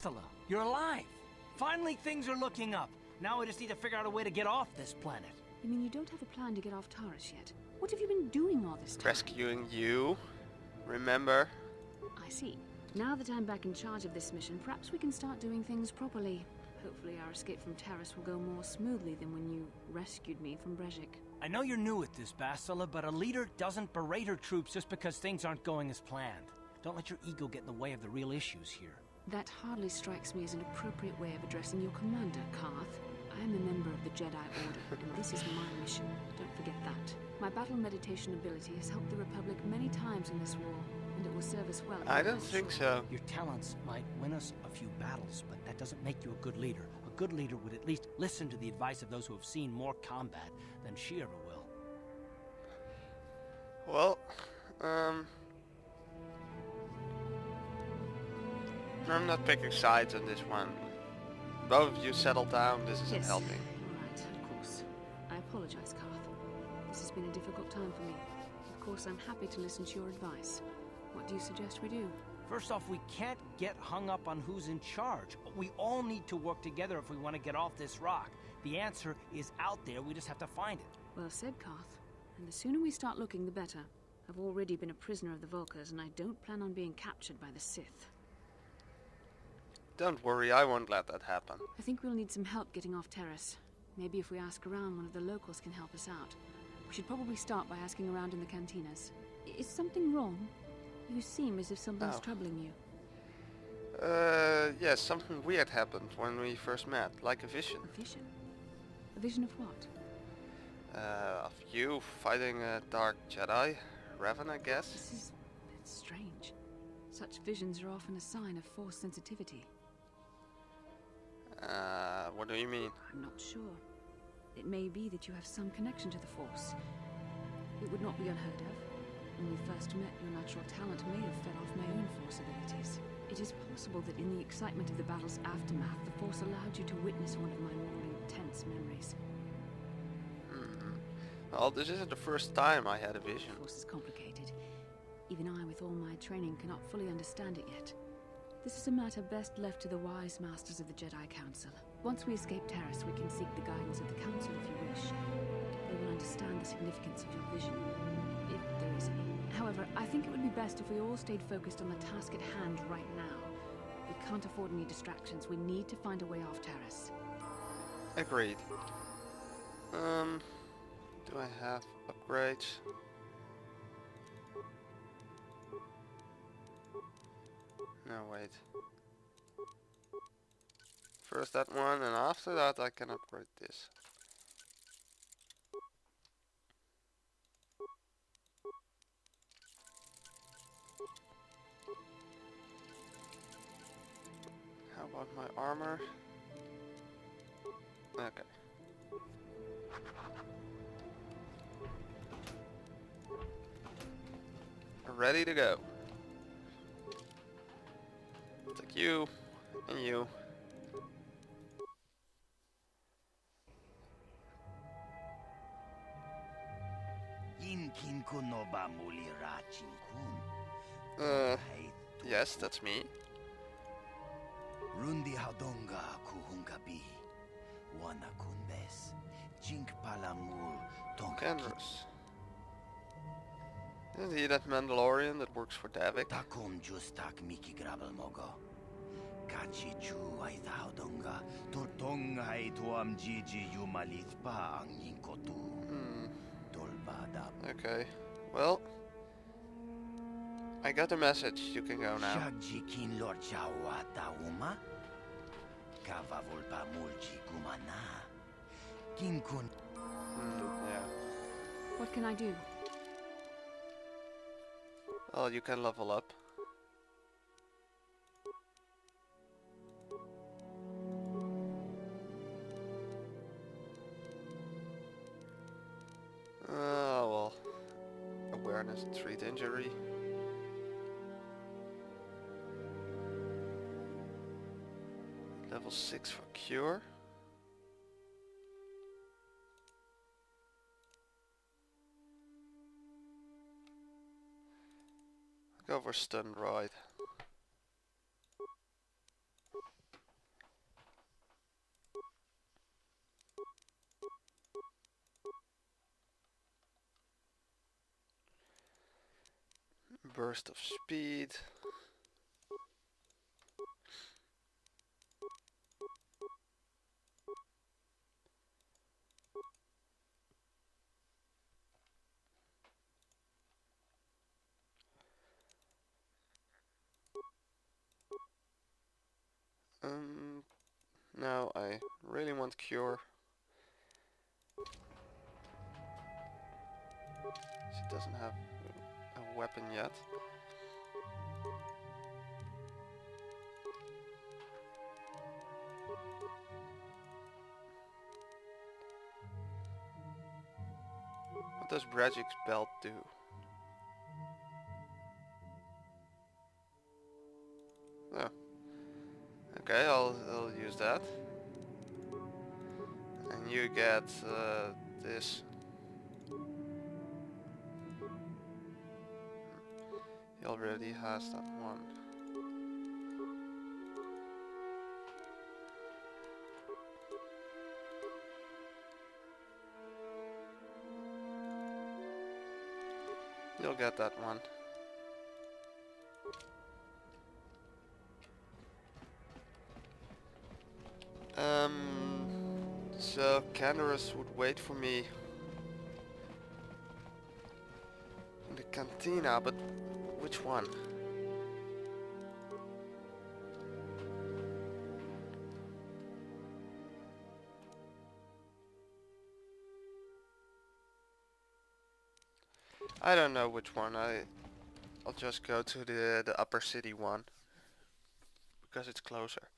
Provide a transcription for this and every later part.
Stella, you're alive! Finally, things are looking up. Now we just need to figure out a way to get off this planet. You mean you don't have a plan to get off Taurus yet? What have you been doing all this time? Rescuing you, remember? I see. Now that I'm back in charge of this mission, perhaps we can start doing things properly. Hopefully our escape from Taurus will go more smoothly than when you rescued me from Brezhik. I know you're new at this, Bastila, but a leader doesn't berate her troops just because things aren't going as planned. Don't let your ego get in the way of the real issues here. That hardly strikes me as an appropriate way of addressing your commander, Karth. I am a member of the Jedi Order, and this is my mission. Don't forget that. My battle meditation ability has helped the Republic many times in this war, and it will serve us well. I don't think so. Your talents might win us a few battles, but that doesn't make you a good leader. A good leader would at least listen to the advice of those who have seen more combat than she ever will. Well, I'm not picking sides on this one. Both of you settle down, this isn't helping. All right, of course. I apologize, Karth. This has been a difficult time for me. Of course, I'm happy to listen to your advice. What do you suggest we do? First off, we can't get hung up on who's in charge. We all need to work together if we want to get off this rock. The answer is out there, we just have to find it. Well said, Karth. And the sooner we start looking, the better. I've already been a prisoner of the Volkers, and I don't plan on being captured by the Sith. Don't worry, I won't let that happen. I think we'll need some help getting off Terrace. Maybe if we ask around, one of the locals can help us out. We should probably start by asking around in the cantinas. Is something wrong? You seem as if something's troubling you. Yes, something weird happened when we first met, like a vision. A vision? A vision of what? Of you fighting a dark Jedi. Revan, I guess? This is a bit strange. Such visions are often a sign of Force sensitivity. What do you mean? I'm not sure. It may be that you have some connection to the Force. It would not be unheard of. When we first met, your natural talent may have fed off my own Force abilities. It is possible that in the excitement of the battle's aftermath, the Force allowed you to witness one of my more intense memories. Well, this isn't the first time I had a vision. The Force is complicated. Even I, with all my training, cannot fully understand it yet. This is a matter best left to the wise masters of the Jedi Council. Once we escape Taurus, we can seek the guidance of the Council if you wish. They will understand the significance of your vision, if there is any. However, I think it would be best if we all stayed focused on the task at hand right now. We can't afford any distractions. We need to find a way off Taurus. Agreed. Do I have upgrades? No, wait. First that one, and after that I can upgrade this. How about my armor? Okay. Ready to go. Take you and you. Yes, that's me. Rundi Hadonga Kuhungabi. Wana Kunbes. Jink Palamul Kenros. Isn't he that Mandalorian that works for Davik? Takom Justak Miki Grabel Mogo. Kachi Chu Aita Hadonga. Tortonga Haituam Gigi Yumalithpa Ninkotu. Dolbada. Okay. Well, I got the message. You can go now. Shagjikin Lord Chawata Uma. Kava Volpa Mulchi Kumana. Kinkun. Yeah. What can I do? Well, you can level up. Well, awareness, treat injury. Level 6 for cure. Go for stun ride. burst of speed. Now I really want cure. She doesn't have a weapon yet. What does Bragic's belt do? Oh. Okay, I'll use that. And you get this. He already has that one. You'll get that one. So Canderous would wait for me in the cantina, but which one? I don't know which one. I'll just go to the upper city one because it's closer.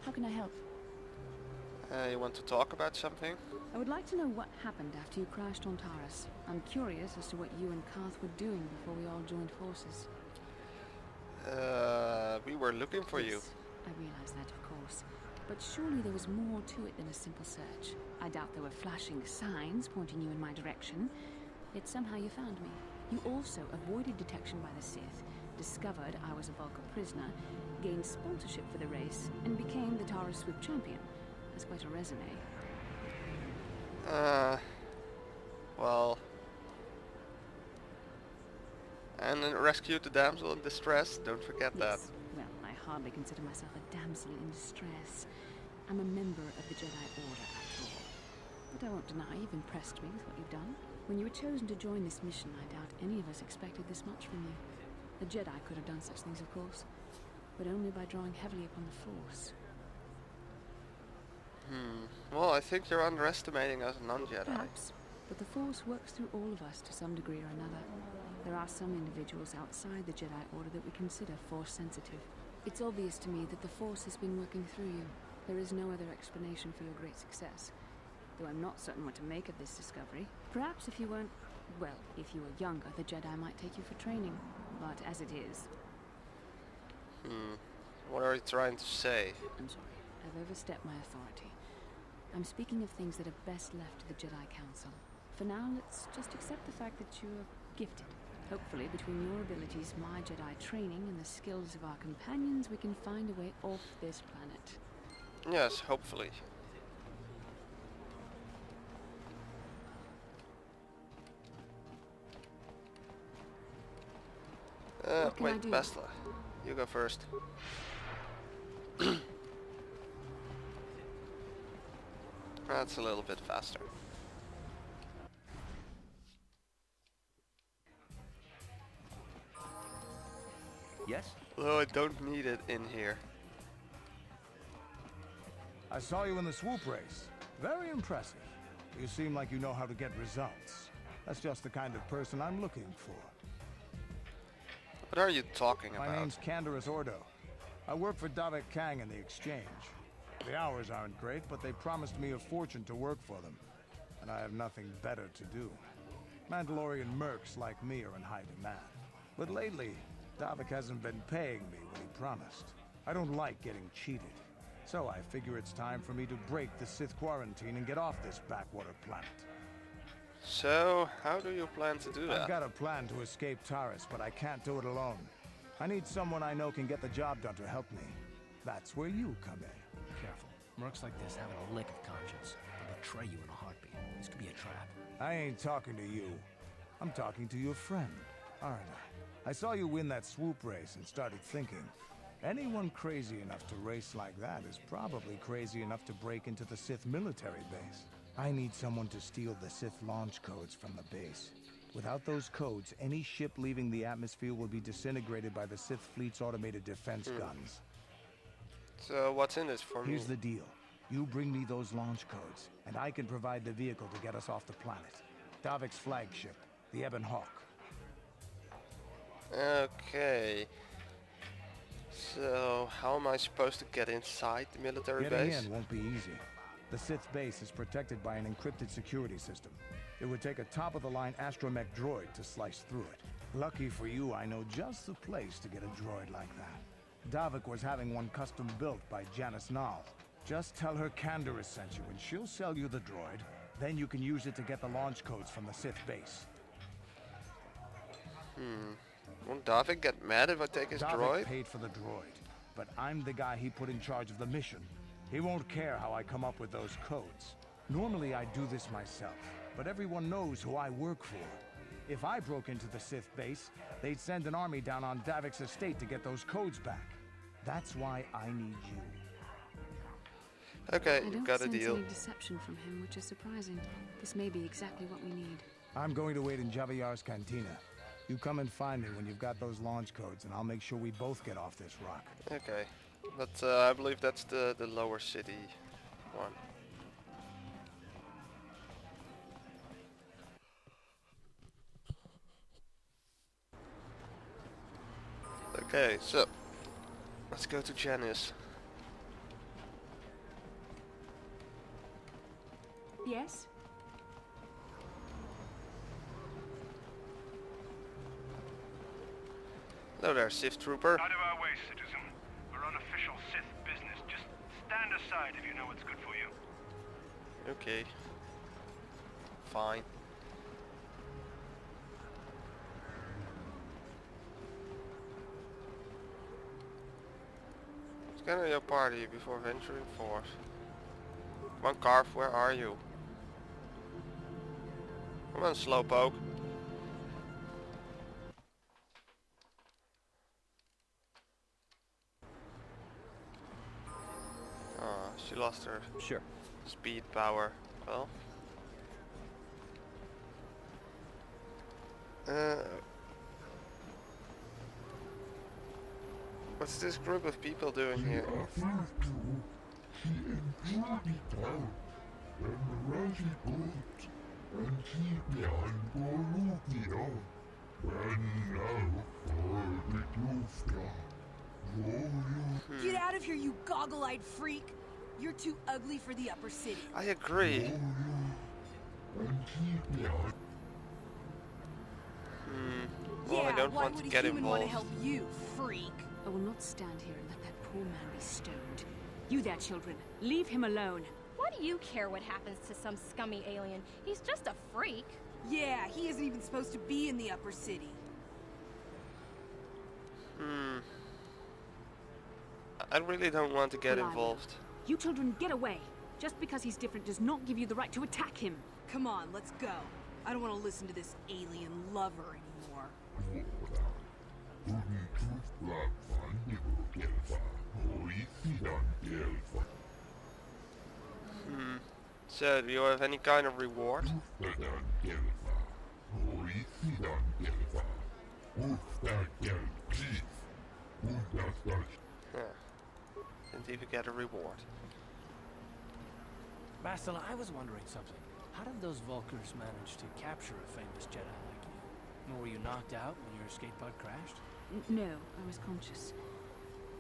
How can I help? You want to talk about something? I would like to know what happened after you crashed on Taurus. I'm curious as to what you and Karth were doing before we all joined forces. We were looking for you. Yes, I realize that, of course. But surely there was more to it than a simple search. I doubt there were flashing signs pointing you in my direction. Yet somehow you found me. You also avoided detection by the Sith, discovered I was a Vulcan prisoner, gained sponsorship for the race, and became the Taurus Swift champion. That's quite a resume. Well... And then rescued the damsel in distress, don't forget that. Yes. Well, I hardly consider myself a damsel in distress. I'm a member of the Jedi Order, after all. But I won't deny you've impressed me with what you've done. When you were chosen to join this mission, I doubt any of us expected this much from you. A Jedi could have done such things, of course, but only by drawing heavily upon the Force. Well, I think you're underestimating us non-Jedi. Perhaps, but the Force works through all of us to some degree or another. There are some individuals outside the Jedi Order that we consider Force-sensitive. It's obvious to me that the Force has been working through you. There is no other explanation for your great success. Though I'm not certain what to make of this discovery. Perhaps if you weren't... well, if you were younger, the Jedi might take you for training. But as it is... What are you trying to say? I'm sorry. I've overstepped my authority. I'm speaking of things that are best left to the Jedi Council. For now, let's just accept the fact that you're gifted. Hopefully, between your abilities, my Jedi training, and the skills of our companions, we can find a way off this planet. Yes, hopefully. What can I wait, do? Bastila, you go first. That's a little bit faster. Yes? Though I don't need it in here. I saw you in the swoop race. Very impressive. You seem like you know how to get results. That's just the kind of person I'm looking for. What are you talking My about? name's Canderous Ordo. I work for Davik Kang in the Exchange. The hours aren't great, but they promised me a fortune to work for them. And I have nothing better to do. Mandalorian mercs like me are in high demand. But lately, Davik hasn't been paying me what he promised. I don't like getting cheated. So I figure it's time for me to break the Sith quarantine and get off this backwater planet. So, how do you plan to do that? I've got a plan to escape Taurus, but I can't do it alone. I need someone I know can get the job done to help me. That's where you come in. Careful. Mercs like this haven't a lick of conscience. They'll betray you in a heartbeat. This could be a trap. I ain't talking to you. I'm talking to your friend, aren't I? I saw you win that swoop race and started thinking, anyone crazy enough to race like that is probably crazy enough to break into the Sith military base. I need someone to steal the Sith launch codes from the base. Without those codes, any ship leaving the atmosphere will be disintegrated by the Sith fleet's automated defense guns. So what's in this for me? Here's the deal. You bring me those launch codes, and I can provide the vehicle to get us off the planet. Davik's flagship, the Ebon Hawk. Okay. So how am I supposed to get inside the military Getting base? in won't be easy. The Sith base is protected by an encrypted security system. It would take a top-of-the-line astromech droid to slice through it. Lucky for you, I know just the place to get a droid like that. Davik was having one custom built by Janice Nall. Just tell her Candaris sent you and she'll sell you the droid. Then you can use it to get the launch codes from the Sith base. Won't Davik get mad if I take his Davik droid? paid for the droid, but I'm the guy he put in charge of the mission. He won't care how I come up with those codes. Normally I do this myself, but everyone knows who I work for. If I broke into the Sith base, they'd send an army down on Davik's estate to get those codes back. That's why I need you. Okay, I don't got a sense deal. any deception from him, which is surprising. This may be exactly what we need. I'm going to wait in Javier's cantina. You come and find me when you've got those launch codes, and I'll make sure we both get off this rock. Okay, but I believe that's the lower city one. Okay, so let's go to Janice. Yes? Hello there, Sith Trooper. Out of our way, citizen. We're on official Sith business. Just stand aside if you know what's good for you. Okay. Fine. Scan your party before venturing forth. Come on, Carf, where are you? Come on, Slowpoke. Oh, she lost her speed power. Well. What's this group of people doing here? Get out of here, you goggle-eyed freak! You're too ugly for the upper city. I agree. Well, I don't why want would to a get human want to involved. help you, freak? I will not stand here and let that poor man be stoned. You there, children. Leave him alone. Why do you care what happens to some scummy alien? He's just a freak. Yeah, he isn't even supposed to be in the upper city. I really don't want to get Well, I will. involved. You children, get away. Just because he's different does not give you the right to attack him. Come on, let's go. I don't want to listen to this alien lover anymore. So, do you have any kind of reward? Didn't even get a reward. Master, I was wondering something. How did those Vulkars manage to capture a famous Jedi like you? Were you knocked out when your escape pod crashed? No, I was conscious.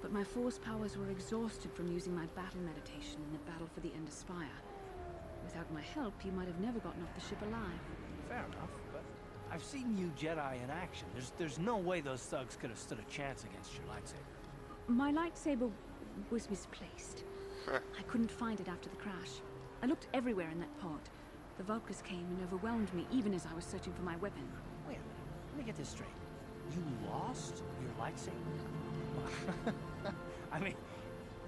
But my force powers were exhausted from using my battle meditation in the battle for the Ender Spire. Without my help, you might have never gotten off the ship alive. Fair enough, but I've seen you Jedi in action. There's no way those thugs could have stood a chance against your lightsaber. My lightsaber was misplaced. I couldn't find it after the crash. I looked everywhere in that pod. The Vulkars came and overwhelmed me even as I was searching for my weapon. Wait a minute, let me get this straight. You lost your lightsaber? I mean,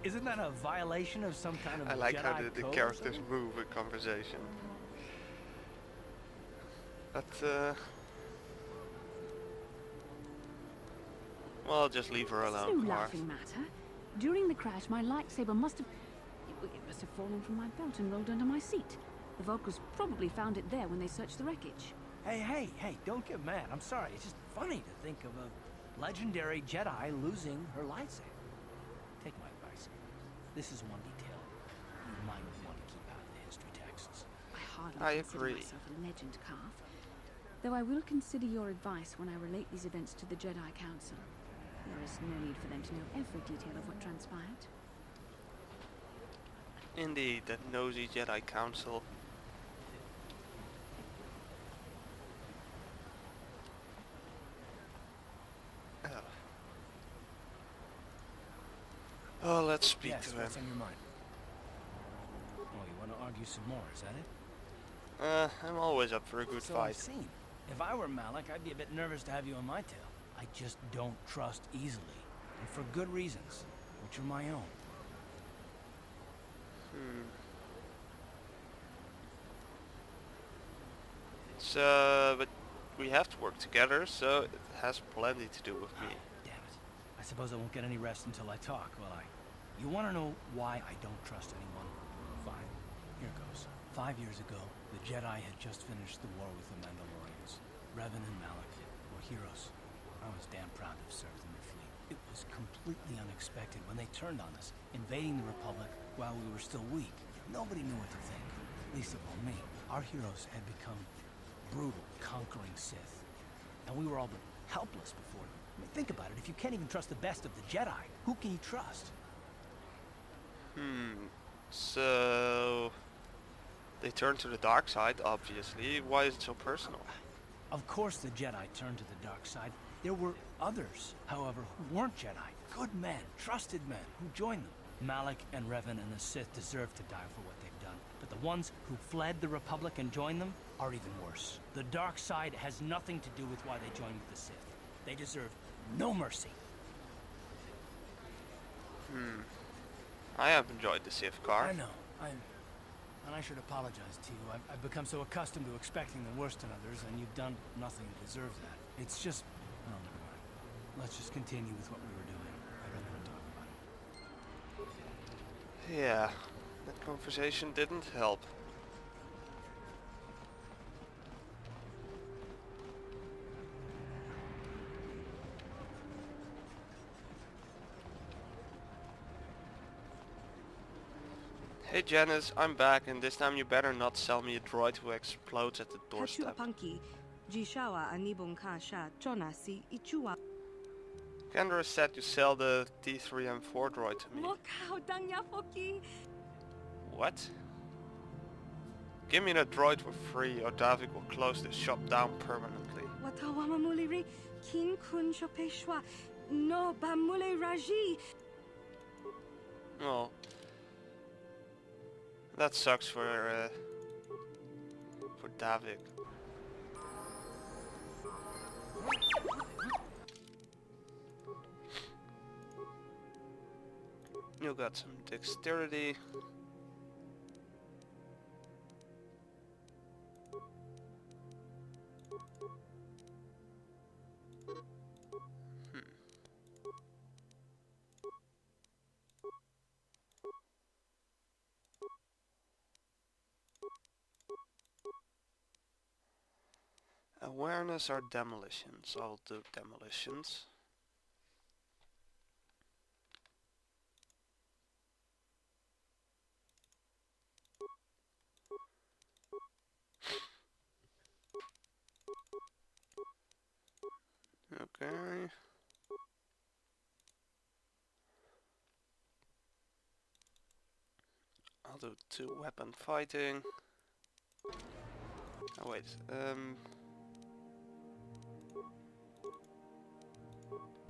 isn't that a violation of some kind of I like Jedi how the code or characters something? move in conversation. But, well, just leave her This is alone, no Car. laughing matter. During the crash, my lightsaber must have... It must have fallen from my belt and rolled under my seat. The Vulkars probably found it there when they searched the wreckage. Hey, don't get mad. I'm sorry. It's just funny to think of a legendary Jedi losing her lightsaber. Take my advice. This is one detail you might want to keep out of the history texts. I hardly I consider agree. myself a legend calf. Though I will consider your advice when I relate these events to the Jedi Council. There is no need for them to know every detail of what transpired. Indeed, that nosy Jedi Council. Oh, let's speak Yes, to him. what's on your mind? Oh, you want to argue some more, is that it? I'm always up for a good So fight. I've seen. If I were Malak, I'd be a bit nervous to have you on my tail. I just don't trust easily. And for good reasons, which are my own. So, but we have to work together, so it has plenty to do with me. Damn it. I suppose I won't get any rest until I talk, will I? You want to know why I don't trust anyone? Fine. Here goes. 5 years ago, the Jedi had just finished the war with the Mandalorians. Revan and Malak were heroes. I was damn proud to have served in their fleet. It was completely unexpected when they turned on us, invading the Republic while we were still weak. Nobody knew what to think, least of all me. Our heroes had become brutal, conquering Sith. And we were all but helpless before them. I mean, think about it. If you can't even trust the best of the Jedi, who can you trust? So they turned to the dark side, obviously. Why is it so personal? Of course the Jedi turned to the dark side. There were others, however, who weren't Jedi. Good men, trusted men, who joined them. Malak and Revan and the Sith deserve to die for what they've done. But the ones who fled the Republic and joined them are even worse. The dark side has nothing to do with why they joined with the Sith. They deserve no mercy. I have enjoyed the Sith Car. I know. And I should apologize to you. I've become so accustomed to expecting the worst in others, and you've done nothing to deserve that. It's just... Oh, never mind. Let's just continue with what we were doing. I don't want to talk about it. Yeah, that conversation didn't help. Hey Janice, I'm back, and this time you better not sell me a droid who explodes at the doorstep. Kendra said you sell the T3M4 droid to me. What? Give me the droid for free, or Davik will close the shop down permanently. Oh. That sucks for Davik. You got some dexterity. Awareness or demolitions? I'll do demolitions. Okay. I'll do 2 weapon fighting. Oh wait,